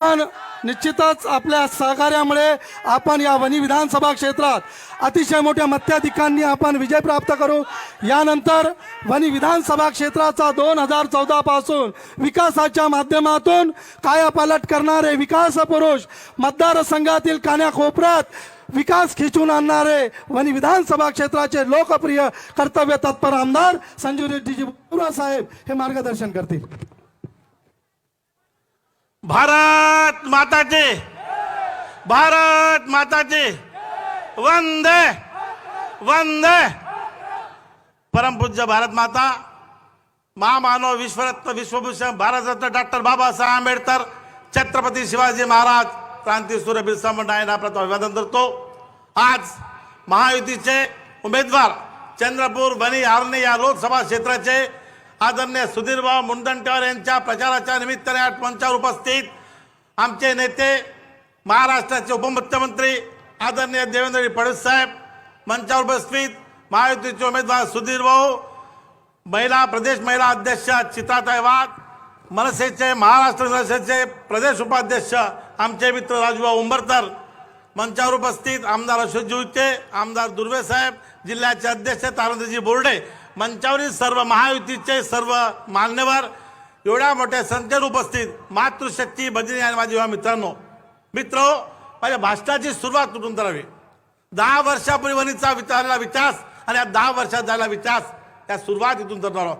पण निश्चितच आपल्या सहकार्यामुळे आपण या वनी विधानसभा क्षेत्रात अतिशय मोठ्या मताधिक्यांनी आपण विजय प्राप्त करू। यानंतर वनी विधानसभा क्षेत्राचा 2014 पासून विकासाच्या माध्यमातून कायापालट करणारे विकास पुरुष, मतदारसंघातील कानाकोपऱ्यात विकास खिचून आणणारे वनी विधानसभा क्षेत्राचे लोकप्रिय कर्तव्य तत्पर आमदार संजू रेड्डी बुरा साहेब हे मार्गदर्शन करतील। भारत माताचे, भारत माताचे, वंदे वंदे। परमपूज्य भारत माता, महामानव, विश्वरत्न, विश्वभूषण, भारतरत्न डॉक्टर बाबासाहेब आंबेडकर, छत्रपती शिवाजी महाराज, क्रांतीसूर्य बिरसा मुंडा यांना प्रथम अभिवादन करतो। आज महायुतीचे उमेदवार चंद्रपूर वनी आर्णी या लोकसभा क्षेत्राचे आदरणीय सुधीरभाऊ मुनगंटीवार यांच्या प्रचाराच्या निमित्ताने आठ मंचावर उपस्थित आमचे नेते, महाराष्ट्राचे उपमुख्यमंत्री आदरणीय देवेंद्र फडणवीस साहेब, मंचावर उपस्थित महायुतीचे उमेदवार सुधीरभाऊ, महिला प्रदेश महिला अध्यक्ष चित्राताई वाघ, मनसेचे महाराष्ट्र मनसेचे प्रदेश उपाध्यक्ष आमचे मित्र राजूभाऊ उंबरकर, मंचावर उपस्थित आमदार अशोक जुईते, आमदार दुर्वे साहेब, जिल्ह्याचे अध्यक्ष तारंदजी बोर्डे, मंचावरील सर्व महायुतीचे सर्व मान्यवर, एवढ्या मोठ्या संख्येने उपस्थित मातृशक्ती भगिनी आणि माझे मित्रांनो, माझ्या भाषणाची सुरुवात कुठून करावी? 10 वर्षापूर्वी वनीचा झालेला विकास आणि 10 वर्षात झालेला विकास त्या सुरुवात इथून करणार आहोत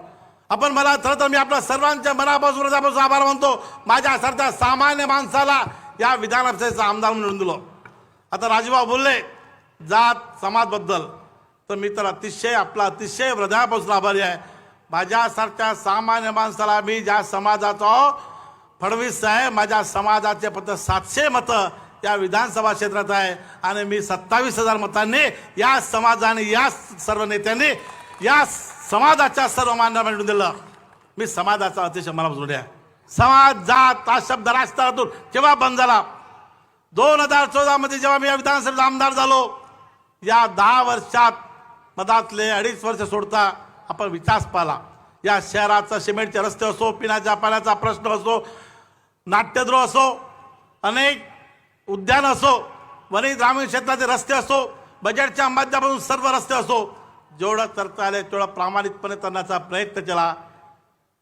आपण। मला खरं तर मी आपल्या सर्वांच्या मनापासून हृदयापासून आभार मानतो, माझ्यासारख्या सामान्य माणसाला या विधानसभेचा आमदार म्हणून दिलं। आता राजूभाऊ बोलले जात समाजबद्दल, तर मी तर अतिशय हृदयापासून आभारी आहे। माझ्यासारख्या सामान्य माणसाला मी ज्या समाजाचा, फडणवीस साहेब माझ्या समाजाचे फक्त 700 मतं या विधानसभा क्षेत्रात आहे आणि मी 27,000 मतांनी या समाजाने, या सर्व नेत्यांनी, या समाजाच्या सर्व मान्यवर निवडून दिलं। मी समाजाचा अतिशय मनापासून आहे। समाज जात हा शब्द राजकारणातून केव्हा बंद झाला? 2014 मध्ये जेव्हा मी या विधानसभेचा आमदार झालो, या 10 वर्षात मधातले 2.5 वर्ष सोडता आपण विकास पाहिला। या शहराचा सिमेंटचे रस्ते असो, पिण्याच्या पाण्याचा प्रश्न असो, नाट्यगृह असो, अनेक उद्यान असो, वनी ग्रामीण क्षेत्राचे रस्ते असो, बजेटच्या माध्यमातून सर्व रस्ते असो, जेवढं करता आले तेवढं प्रामाणिकपणे करण्याचा प्रयत्न केला।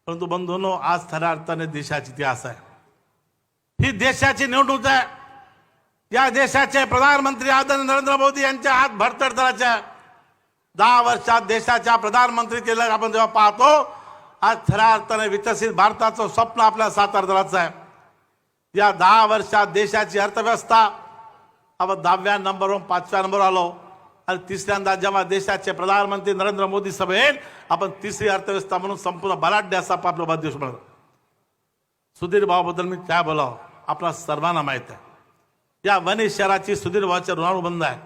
परंतु बंधूंनो, आज खऱ्या अर्थाने देशाची इतिहास आहे। ही देशाची निवडणूक आहे। या देशाचे प्रधानमंत्री आदरणीय नरेंद्र मोदी यांच्या हात भरतड करायच्या 10 वर्षात देशाच्या प्रधानमंत्री केलं आपण जेव्हा पाहतो, आज खऱ्या अर्थाने विकसित भारताचं स्वप्न आपल्या साकार करायचं आहे। या 10 वर्षात देशाची अर्थव्यवस्था आपण 10व्या नंबरवरून 5व्या नंबरवर आलो आणि तिसऱ्यांदा जेव्हा देशाचे प्रधानमंत्री नरेंद्र मोदी सभेत आपण तिसरी अर्थव्यवस्था म्हणून संपूर्ण बलाढ्य असा आपला भारत देश बनवला। सुधीर भाऊबद्दल मी काय बोलावं, आपला सर्वांना माहित आहे। या वनी शहराची सुधीर भाऊच्या ऋणानुबंध आहे।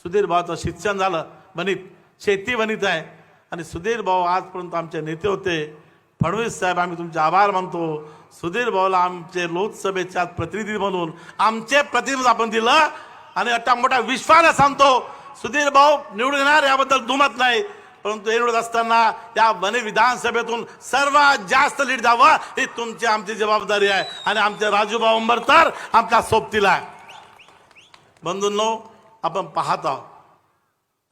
सुधीर भाऊचं शिक्षण झालं वनीत, शेती वनीत आहे आणि सुधीर भाऊ आजपर्यंत आमचे नेते होते। फडणवीस साहेब, आम्ही तुमचे आभार मानतो। सुधीर भाऊला आमचे लोकसभेच्या प्रतिनिधी म्हणून आमचे प्रतिनिधी आपण दिलं आणि अट्टा मोठा विश्वास सांगतो, सुधीर भाऊ निवडून येणार याबद्दल दुमत नाही। परंतु निवडत असताना या वनी विधानसभेतून सर्वात जास्त लीड द्यावं ही तुमची आमची जबाबदारी आहे आणि आमचे राजूभाऊ उंबरकर आमच्या सोबतीला आहे। बंधूंनो, आपण पाहत आहोत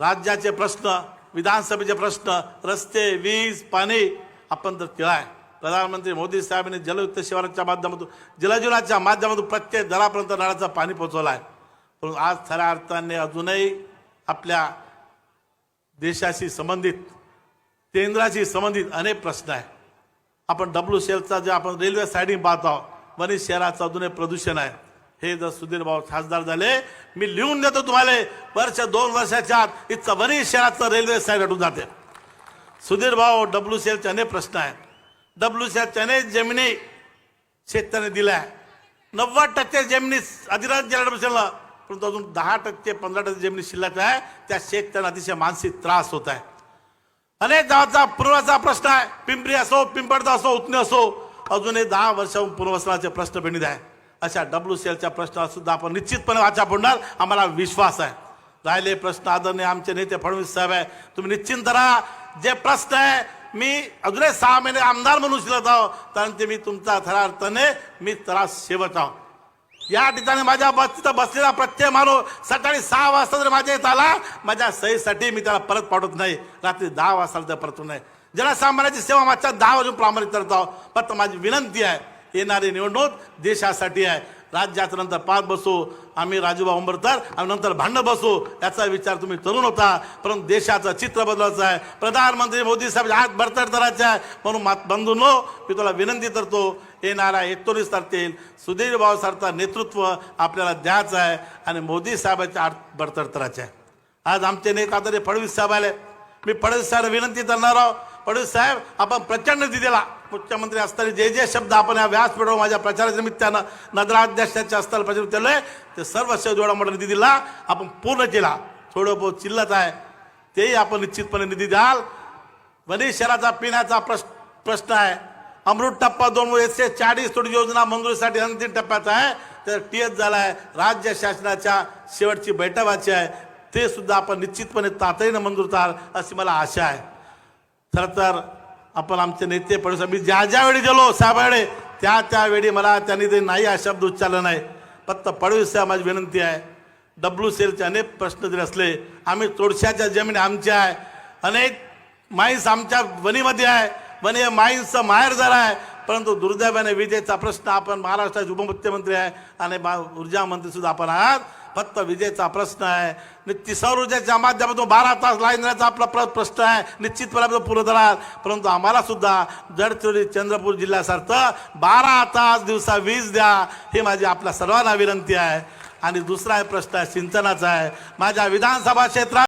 राज्याचे प्रश्न, विधानसभेचे प्रश्न, रस्ते, वीज, पाणी आपण तर केला आहे। प्रधानमंत्री मोदी साहेबांनी जलयुक्त शिवाराच्या माध्यमातून, जलजीवनाच्या माध्यमातून प्रत्येक घरापर्यंत नळाचं पाणी पोहोचवलं आहे। परंतु आज खऱ्या अर्थाने अजूनही आपल्या देशाशी संबंधित, केंद्राशी संबंधित अनेक प्रश्न आहे। आपण WCLचा जे आपण रेल्वे सायडिंग पाहत आहोत, वनी शहराचं अजूनही प्रदूषण आहे। हे जर सुधीर भाऊ खासदार झाले, मी लिहून देतो तुम्हाला, वर्ष 2 वर्षाच्या आत इथं वनी शहराचं रेल्वे साईड हटून जाते। सुधीर भाऊ, WCLचे अनेक प्रश्न आहेत। WCLच्या अनेक जमिनी शेतकऱ्यांनी दिल्या आहे। 90% जमिनी अधिराज्य WCLला, परंतु अजून 10% 15% जमिनी शिल्लक आहे। त्या शेतकऱ्यांना अतिशय मानसिक त्रास होत आहे। अनेक गावाचा पुनर्वसनाचा प्रश्न आहे। पिंपरी असो, पिंपळदा असो, उतने असो, अजूनही 10 वर्षाहून पुनर्वसनाचे प्रश्न पेंडिंग आहे। अशा WCLच्या प्रश्नावर सुद्धा आपण निश्चितपणे वाचा फोडणार, आम्हाला विश्वास आहे। राहिले प्रश्न आदरणीय आमचे नेते फडणवीस साहेब आहे, तुम्ही निश्चिंत राहा। जे प्रश्न आहे मी अजूनही 6 महिने आमदार म्हणून शिल्लक आहो, कारण ते मी तुमचा खऱ्या अर्थाने मी त्रास सेवक आहो। या ठिकाणी माझ्या तिथं बसलेला प्रत्येक माणूस सकाळी 6 वाजता जर माझ्या इथं आला, माझ्या सहीसाठी मी त्याला परत पाठवत नाही, रात्री 10 वाजता त्या परत नाही. जनसामान्याची सेवा माझ्या 10 वाजून प्रामाणिक करत आहोत. फक्त माझी विनंती आहे, येणारी निवडणूक देशासाठी आहे. राज्याचं नंतर पाच बसू आम्ही राजूभाऊ उंबरकर आणि नंतर भांडण बसू याचा विचार तुम्ही करू नका. परंतु देशाचं चित्र बदलायचं आहे. प्रधानमंत्री मोदी साहेब हात बडतड करायचे आहे. म्हणून बंधूंनो, मी तुला विनंती करतो, येणाऱ्या 19 तारखेला सुधीर भाऊ सारखा नेतृत्व आपल्याला द्यायचं आहे आणि मोदी साहेबांच्या हात बडतड करायचे आहे. आज आमचे नेता आदरणीय फडणवीस साहेब आले. मी फडणवीस साहेब विनंती करणार आहोत, फडणवीस साहेब आपण प्रचंड निधी दिला. मुख्यमंत्री असताना जे शब्द आपण या व्यासपीठावर माझ्या प्रचाराच्या निमित्तानं नगराध्यक्षाच्या असताना प्रचार केले, ते सर्व शब्द एवढा मोठा निधी दिला आपण पूर्ण केला. थोडं बहुत शिल्लक आहे तेही आपण निश्चितपणे निधी द्याल. वणी शहराचा पिण्याचा प्रश्न आहे. अमृत टप्पा 2 140 कोटी योजना मंजुरीसाठी अंतिम टप्प्यात आहे. तर TS झाला आहे. राज्य शासनाच्या शेवटची बैठक व्हायची आहे, ते सुद्धा आपण निश्चितपणे तातडीनं मंजूर कराल अशी मला आशा आहे. खरं तर आपण आमचे नेते फडणवीस, मी ज्या वेळी गेलो साहेबाकडे त्यावेळी मला त्यांनी ते नाही हा शब्द उच्चारला नाही. फक्त फडणवीस साहेब माझी विनंती आहे, WCLचे अनेक प्रश्न जरी असले, आम्ही तोडशाच्या जमीन आमच्या आहे, अनेक माईन्स आमच्या वणीमध्ये आहे, वणी हे माईन्सचं माहेर झाला आहे. परंतु दुर्दैवाने विजेचा प्रश्न, आपण महाराष्ट्राचे उपमुख्यमंत्री आहे आणि ऊर्जा मंत्री सुद्धा आपण आहात, फक्त विजेचा प्रश्न आहे. निश्चित सौर ऊर्जेच्या माध्यमातून 12 तास लाईन देण्याचा आपला प्रश्न आहे, निश्चितपणे पूर्ण कराल. परंतु आम्हाला सुद्धा गडचिरोली चंद्रपूर जिल्ह्यासारखं 12 तास दिवसा वीज द्या, ही माझी आपल्या सर्वांना विनंती आहे. आणि दुसरा प्रश्न आहे सिंचनाचा आहे. माझ्या विधानसभा क्षेत्रात